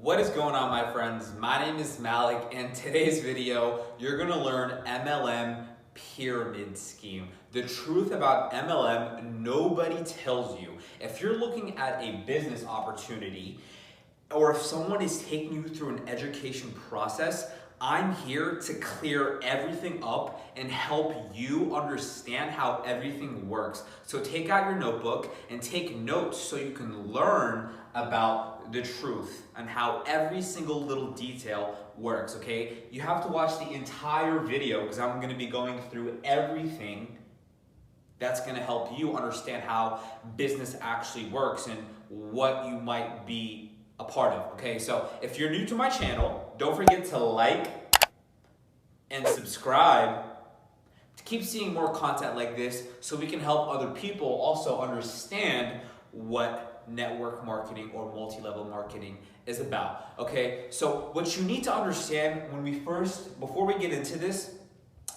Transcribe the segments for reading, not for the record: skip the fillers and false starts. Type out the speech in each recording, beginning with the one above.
What is going on, my friends? My name is Malik, and today's video, you're gonna learn MLM pyramid scheme. The truth about MLM, nobody tells you. If you're looking at a business opportunity, or if someone is taking you through an education process, I'm here to clear everything up and help you understand how everything works. So take out your notebook and take notes so you can learn about the truth and how every single little detail works, okay? You have to watch the entire video because I'm gonna be going through everything that's gonna help you understand how business actually works and what you might be a part of, okay? So if you're new to my channel, don't forget to like and subscribe to keep seeing more content like this so we can help other people also understand what network marketing or multi-level marketing is about, okay? So what you need to understand before we get into this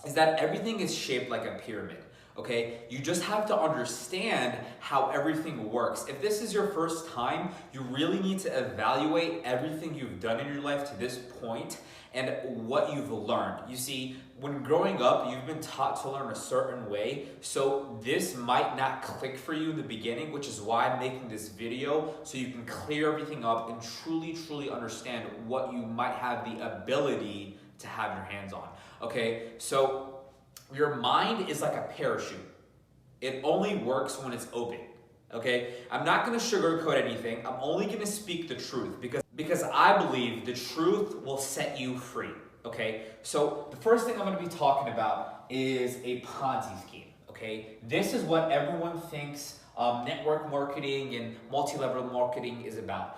is that everything is shaped like a pyramid. Okay, you just have to understand how everything works. If this is your first time, you really need to evaluate everything you've done in your life to this point and what you've learned. You see, when growing up, you've been taught to learn a certain way, so this might not click for you in the beginning, which is why I'm making this video, so you can clear everything up and truly understand what you might have the ability to have your hands on. Okay, so your mind is like a parachute. It only works when it's open, okay? I'm not gonna sugarcoat anything. I'm only gonna speak the truth because I believe the truth will set you free, okay? So the first thing I'm gonna be talking about is a Ponzi scheme, okay? This is what everyone thinks network marketing and multi-level marketing is about.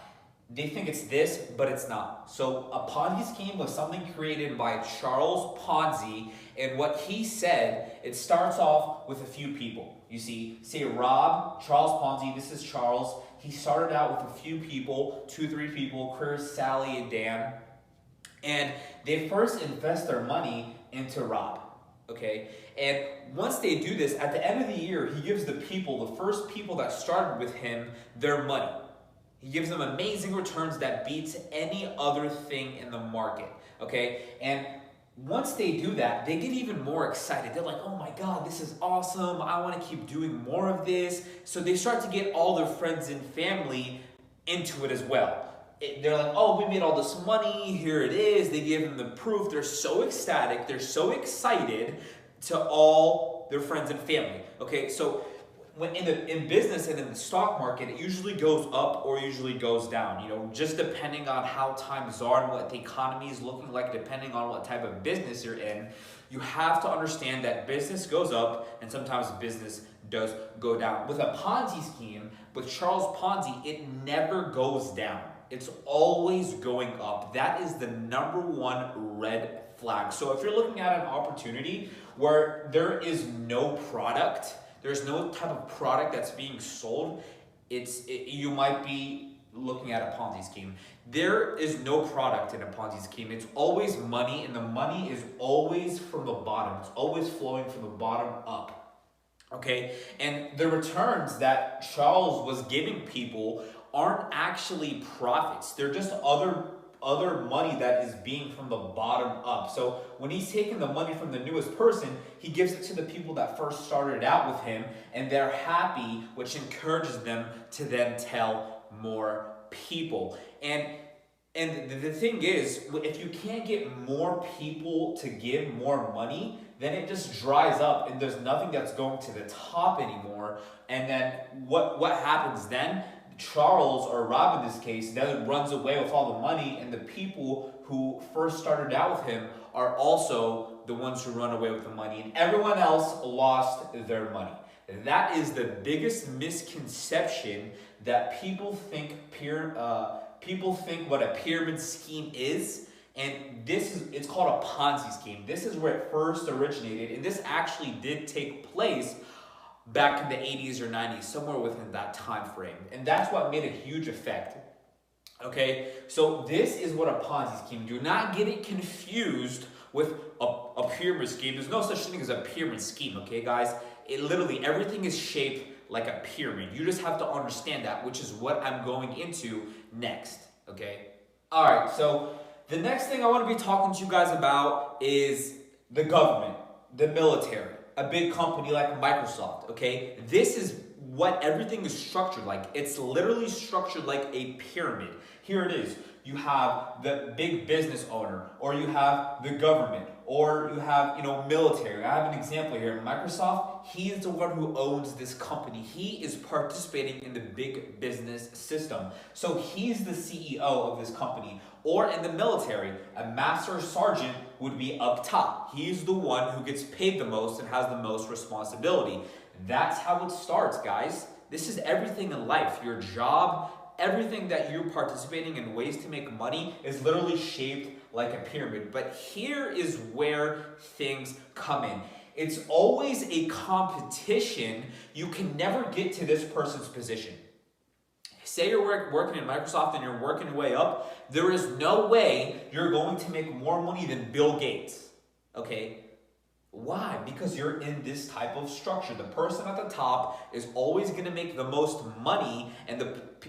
They think it's this, but it's not. So a Ponzi scheme was something created by Charles Ponzi, and what he said, it starts off with a few people. You see, say Rob, Charles Ponzi, this is Charles. He started out with a few people, 2-3 people, Chris, Sally, and Dan. And they first invest their money into Rob, okay? And once they do this, at the end of the year, he gives the first people that started with him, their money. He gives them amazing returns that beats any other thing in the market, okay? And once they do that, they get even more excited. They're like, oh my God, this is awesome. I want to keep doing more of this. So they start to get all their friends and family into it as well. They're like, oh, we made all this money. Here it is. They give them the proof. They're so ecstatic. They're so excited to all their friends and family, okay? So when in business and in the stock market, it usually goes up or usually goes down, you know, just depending on how times are and what the economy is looking like, depending on what type of business you're in. You have to understand that business goes up and sometimes business does go down. With a Ponzi scheme, with Charles Ponzi, it never goes down. It's always going up. That is the #1 red flag. So if you're looking at an opportunity where there is no product, there's no type of product that's being sold, you might be looking at a Ponzi scheme. There is no product in a Ponzi scheme. It's always money, and the money is always from the bottom. It's always flowing from the bottom up, okay? And the returns that Charles was giving people aren't actually profits. They're just other money that is being from the bottom up. So when he's taking the money from the newest person, he gives it to the people that first started out with him, and they're happy, which encourages them to then tell more people. And the thing is, if you can't get more people to give more money, then it just dries up and there's nothing that's going to the top anymore. And then what happens then? Charles, or Rob in this case, then runs away with all the money, and the people who first started out with him are also the ones who run away with the money, and everyone else lost their money. That is the biggest misconception, that people think what a pyramid scheme is, and it's called a Ponzi scheme. This is where it first originated, and this actually did take place back in the 80s or 90s, somewhere within that time frame. And that's what made a huge effect, okay? So this is what a Ponzi scheme. Do not get it confused with a pyramid scheme. There's no such thing as a pyramid scheme, okay, guys? Everything is shaped like a pyramid. You just have to understand that, which is what I'm going into next, okay? All right, so the next thing I want to be talking to you guys about is the government, the military, a big company like Microsoft, okay? This is what everything is structured like. It's literally structured like a pyramid. Here it is. You have the big business owner, or you have the government, or you have, military. I have an example here. Microsoft, he is the one who owns this company. He is participating in the big business system. So he's the CEO of this company. Or in the military, a master sergeant would be up top. He's the one who gets paid the most and has the most responsibility. That's how it starts, guys. This is everything in life. Your job, everything that you're participating in, ways to make money, is literally shaped like a pyramid. But here is where things come in. It's always a competition. You can never get to this person's position. Say you're working in Microsoft and you're working your way up, there is no way you're going to make more money than Bill Gates, okay? Why? Because you're in this type of structure. The person at the top is always going to make the most money, and the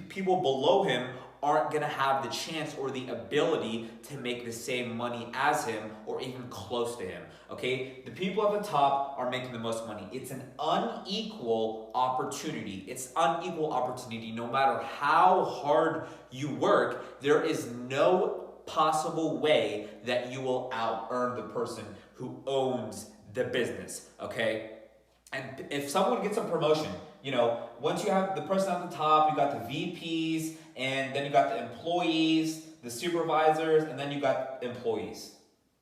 people below him aren't going to have the chance or the ability to make the same money as him or even close to him, okay? The people at the top are making the most money. It's an unequal opportunity. It's unequal opportunity. No matter how hard you work, there is no possible way that you will out-earn the person who owns the business, okay? And if someone gets a promotion, once you have the person at the top, you got the VPs, and then you got the employees, the supervisors, and then you got employees,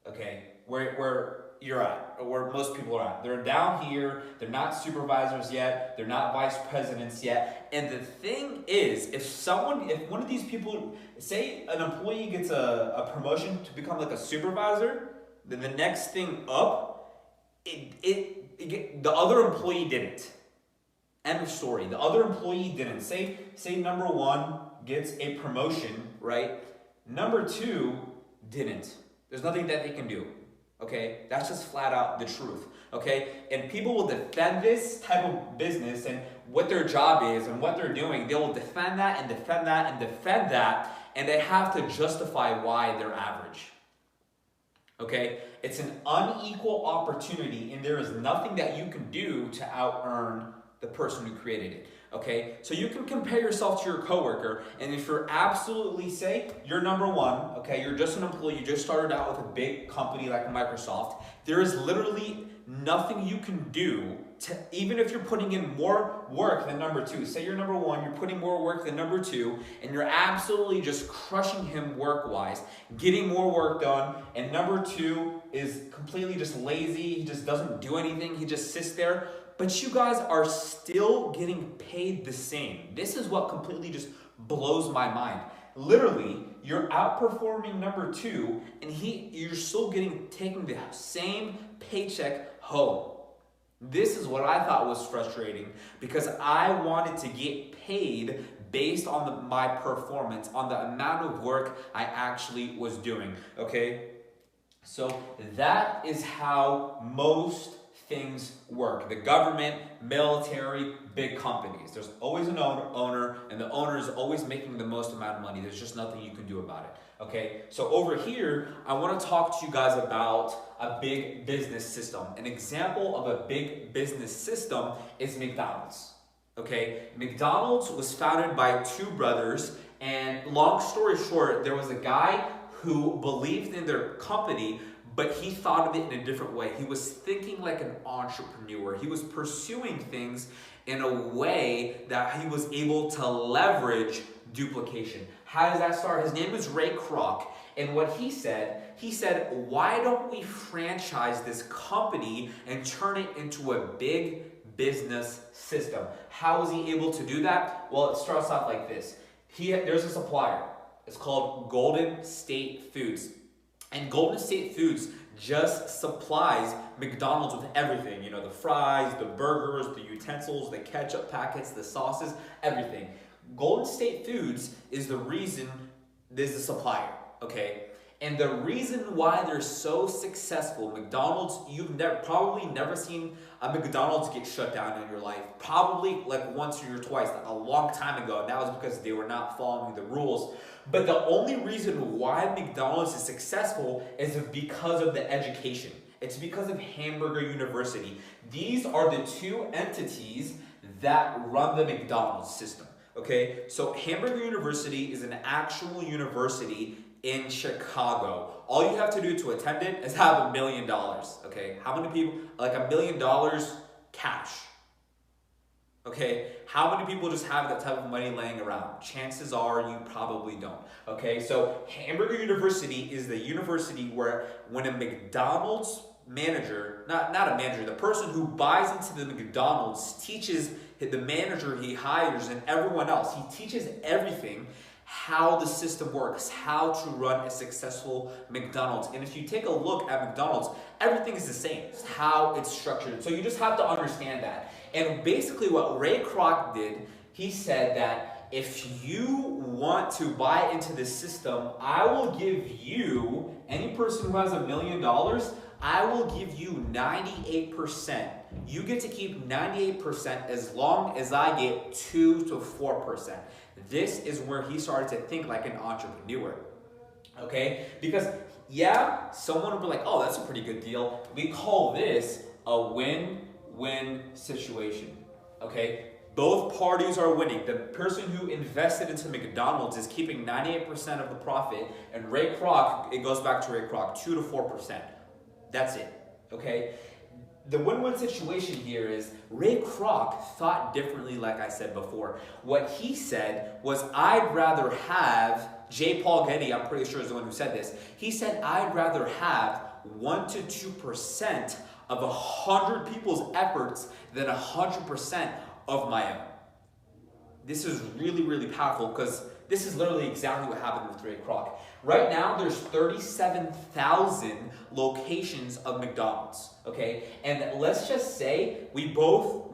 okay? Where you're at, or where most people are at. They're down here, they're not supervisors yet, they're not vice presidents yet. And the thing is, if one of these people, say an employee gets a promotion to become like a supervisor, then the next thing up, the other employee didn't. End of story. The other employee didn't. Say number one gets a promotion, right? Number two didn't. There's nothing that they can do. Okay? That's just flat out the truth. Okay? And people will defend this type of business and what their job is and what they're doing. They will defend that and defend that and defend that, and they have to justify why they're average. Okay? It's an unequal opportunity, and there is nothing that you can do to out-earn the person who created it, okay? So you can compare yourself to your coworker, and if you're absolutely, say, you're number one, okay, you're just an employee, you just started out with a big company like Microsoft, there is literally nothing you can do to, even if you're putting in more work than number two. Say you're number one, you're putting more work than number two, and you're absolutely just crushing him work-wise, getting more work done, and number two is completely just lazy, he just doesn't do anything, he just sits there. But you guys are still getting paid the same. This is what completely just blows my mind. Literally, you're outperforming number two, and you're still taking the same paycheck home. This is what I thought was frustrating, because I wanted to get paid based on my performance, on the amount of work I actually was doing, okay? So that is how most things work. The government, military, big companies. There's always an owner, and the owner is always making the most amount of money. There's just nothing you can do about it. Okay, so over here, I want to talk to you guys about a big business system. An example of a big business system is McDonald's. Okay, McDonald's was founded by two brothers, and long story short, there was a guy who believed in their company, but he thought of it in a different way. He was thinking like an entrepreneur. He was pursuing things in a way that he was able to leverage duplication. How does that start? His name is Ray Kroc. And what he said, why don't we franchise this company and turn it into a big business system? How is he able to do that? Well, it starts off like this. There's a supplier. It's called Golden State Foods. And Golden State Foods just supplies McDonald's with everything. The fries, the burgers, the utensils, the ketchup packets, the sauces, everything. Golden State Foods is the supplier, okay? And the reason why they're so successful, McDonald's, you've probably never seen a McDonald's get shut down in your life. Probably like once or twice, a long time ago. And that was because they were not following the rules. But the only reason why McDonald's is successful is because of the education. It's because of Hamburger University. These are the two entities that run the McDonald's system. Okay, so Hamburger University is an actual university in Chicago. All you have to do to attend it is have $1 million. Okay, how many people, like $1 million cash? Okay, how many people just have that type of money laying around? Chances are you probably don't. Okay, so Hamburger University is the university where when a McDonald's manager, not a manager, the person who buys into the McDonald's teaches the manager he hires and everyone else, he teaches everything how the system works, how to run a successful McDonald's. And if you take a look at McDonald's, everything is the same. It's how it's structured. So you just have to understand that. And basically what Ray Kroc did, he said that if you want to buy into this system, I will give you, any person who has $1 million, I will give you 98%. You get to keep 98% as long as I get 2 to 4%. This is where he started to think like an entrepreneur. Okay? Because, yeah, someone will be like, oh, that's a pretty good deal. We call this a win-win situation. Okay? Both parties are winning. The person who invested into McDonald's is keeping 98% of the profit, and Ray Kroc, it goes back to Ray Kroc, 2 to 4%. That's it, okay? The win-win situation here is Ray Kroc thought differently, like I said before. What he said was, I'd rather have, J. Paul Getty, I'm pretty sure is the one who said this, he said, I'd rather have 1 to 2% of 100 people's efforts than 100% of my own. This is really, really powerful because this is literally exactly what happened with Ray Kroc. Right now, there's 37,000 locations of McDonald's, okay? And let's just say we both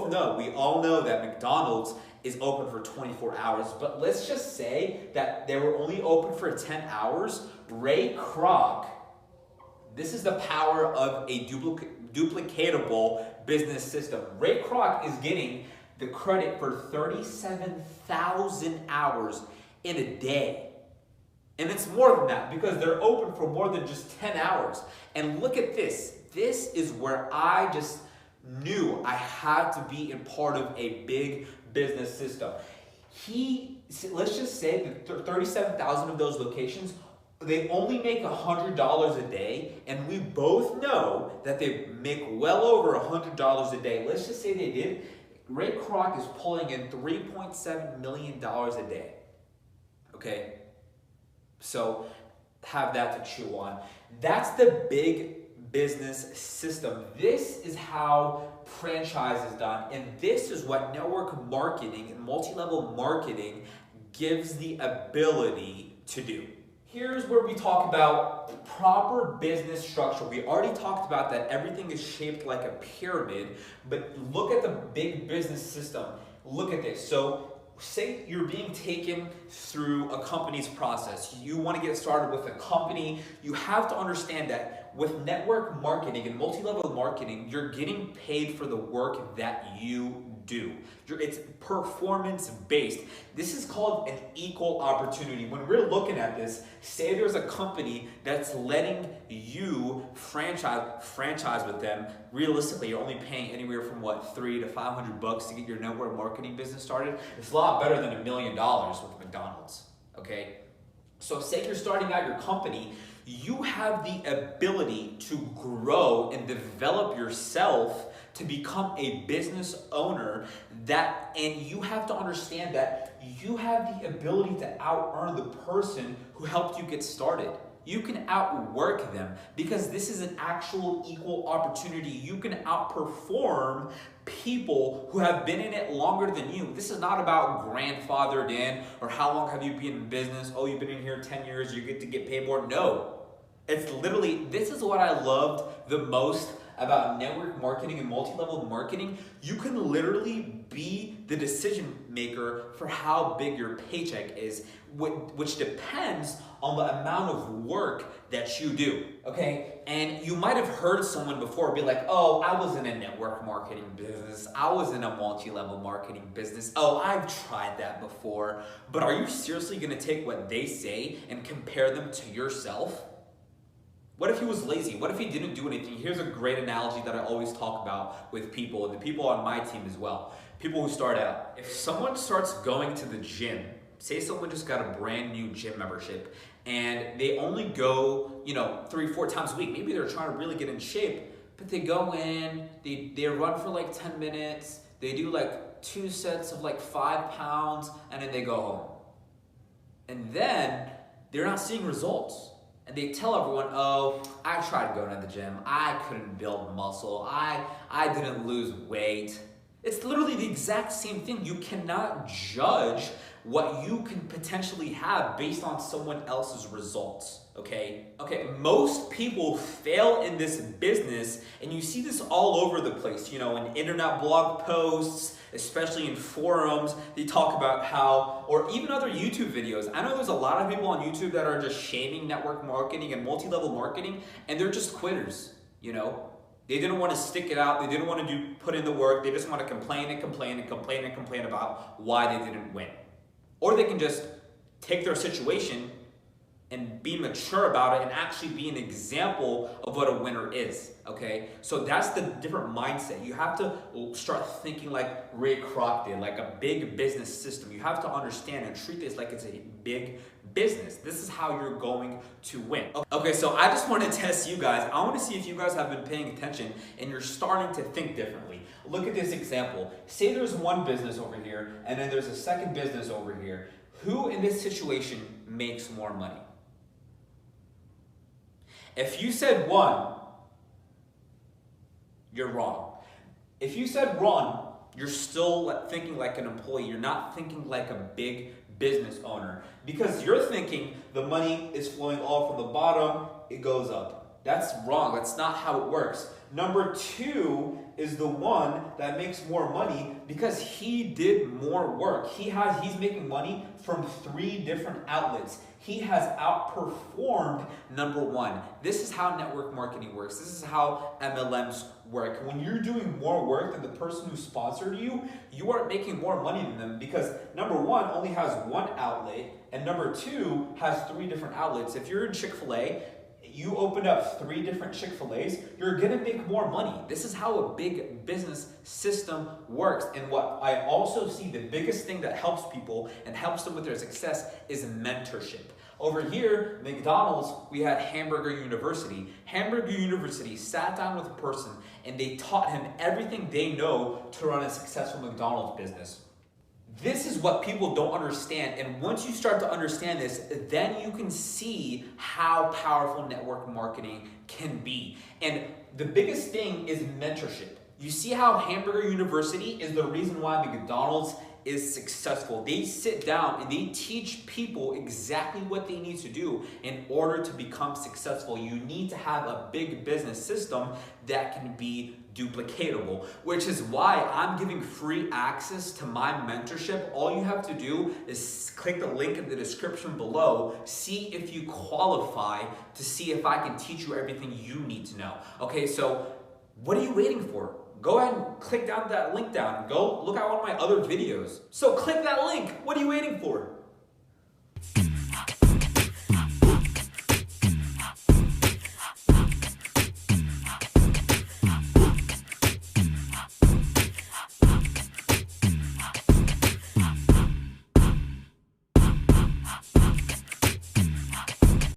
know, we all know that McDonald's is open for 24 hours, but let's just say that they were only open for 10 hours. Ray Kroc, this is the power of a duplicatable business system. Ray Kroc is getting the credit for 37,000 hours in a day. And it's more than that because they're open for more than just 10 hours. And look at this. This is where I just knew I had to be in part of a big business system. Let's just say that 37,000 of those locations, they only make $100 a day, and we both know that they make well over $100 a day. Let's just say they did. Ray Kroc is pulling in $3.7 million a day. Okay? So have that to chew on. That's the big business system. This is how franchise is done, and this is what network marketing and multi-level marketing gives the ability to do. Here's where we talk about proper business structure. We already talked about that everything is shaped like a pyramid, but look at the big business system. Look at this. So say you're being taken through a company's process. You want to get started with a company. You have to understand that with network marketing and multi-level marketing, you're getting paid for the work that you do. It's performance-based. This is called an equal opportunity. When we're looking at this, say there's a company that's letting you franchise with them. Realistically, you're only paying anywhere from what, $300 to $500 to get your network marketing business started. It's a lot better than $1 million with McDonald's. Okay, so say you're starting out your company. You have the ability to grow and develop yourself to become a business owner, and you have to understand that you have the ability to out-earn the person who helped you get started. You can outwork them because this is an actual equal opportunity. You can outperform people who have been in it longer than you. This is not about grandfathered in or how long have you been in business. Oh, you've been in here 10 years, you get to get paid more. No. It's literally, this is what I loved the most about network marketing and multi-level marketing, you can literally be the decision maker for how big your paycheck is, which depends on the amount of work that you do, okay? And you might have heard someone before be like, oh, I was in a network marketing business. I was in a multi-level marketing business. Oh, I've tried that before. But are you seriously gonna take what they say and compare them to yourself? What if he was lazy? What if he didn't do anything? Here's a great analogy that I always talk about with people, and the people on my team as well. People who start out. If someone starts going to the gym, say someone just got a brand new gym membership, and they only go, 3-4 times a week. Maybe they're trying to really get in shape, but they go in, they run for like 10 minutes, they do like 2 sets of like 5 pounds, and then they go home. And then they're not seeing results. And they tell everyone, oh, I tried going to the gym. I couldn't build muscle. I didn't lose weight. It's literally the exact same thing. You cannot judge what you can potentially have based on someone else's results, okay? Okay, most people fail in this business, and you see this all over the place, in internet blog posts, especially in forums. They talk about how, or even other YouTube videos. I know there's a lot of people on YouTube that are just shaming network marketing and multi-level marketing, and they're just quitters, They didn't want to stick it out. They didn't want to put in the work. They just want to complain and complain and complain and complain about why they didn't win. Or they can just take their situation and be mature about it and actually be an example of what a winner is, okay? So that's the different mindset. You have to start thinking like Ray Kroc did, like a big business system. You have to understand and treat this like it's a big business. This is how you're going to win. Okay, so I just want to test you guys. I want to see if you guys have been paying attention and you're starting to think differently. Look at this example. Say there's one business over here and then there's a second business over here. Who in this situation makes more money? If you said one, you're wrong. If you said one, you're still thinking like an employee. You're not thinking like a big business owner, because you're thinking the money is flowing all from the bottom, it goes up. That's wrong. That's not how it works. Number two is the one that makes more money because he did more work. He's making money from 3 different outlets. He has outperformed number one. This is how network marketing works. This is how MLMs work. When you're doing more work than the person who sponsored you, you are making more money than them because number one only has 1 outlet and number 2 has 3 different outlets. If you're in Chick-fil-A, you open up 3 different Chick-fil-A's, you're gonna make more money. This is how a big business system works. And what I also see, the biggest thing that helps people and helps them with their success is mentorship. Over here, McDonald's, we had Hamburger University. Hamburger University sat down with a person and they taught him everything they know to run a successful McDonald's business. This is what people don't understand, and once you start to understand this, then you can see how powerful network marketing can be. And the biggest thing is mentorship. You see how Hamburger University is the reason why McDonald's is successful. They sit down and they teach people exactly what they need to do in order to become successful. You need to have a big business system that can be duplicatable, which is why I'm giving free access to my mentorship. All you have to do is click the link in the description below, see if you qualify to see if I can teach you everything you need to know. Okay, so what are you waiting for? Go ahead and click down that link down. Go look at one of my other videos. So click that link. What are you waiting for?